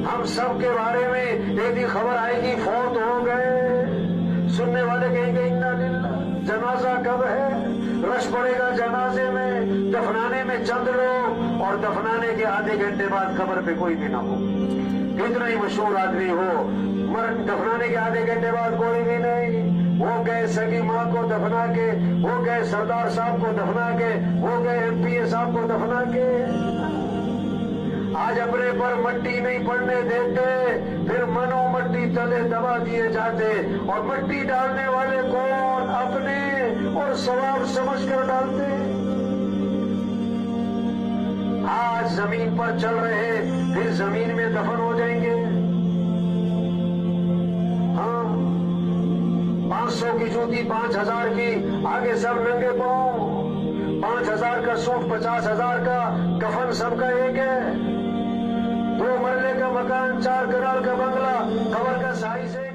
हम सब के बारे में एक दिन खबर आएगी फौत हो गए, सुनने वाले कहेंगे इन्ना लिल्लाह। जनाजा कब है? रश पड़ेगा जनाजे में, दफनाने में चंद लोग और दफनाने के आधे घंटे बाद कब्र पे कोई भी ना हो, कितना ही मशहूर आदमी हो, मरण दफनाने के आधे घंटे बाद कोई भी नहीं। वो गए सगी माँ को दफना के, वो गए सरदार साहब को दफना के, वो गए एमपीए साहब को दफना के। आज अपने पर मट्टी नहीं पड़ने देते, फिर मनो मट्टी तले दबा दिए जाते, और मट्टी डालने वाले कौन? अपने, और सवाब समझकर डालते। आज जमीन पर चल रहे, फिर जमीन में दफन हो जाएंगे। हाँ, 500 की जूती 5000 की, आगे सब नंगे पांव, 5000 का सूट 50,000 का, कफन सबका एक है। 2 मरले का मकान, 4 कनाल का बंगला, कबर का साइज है।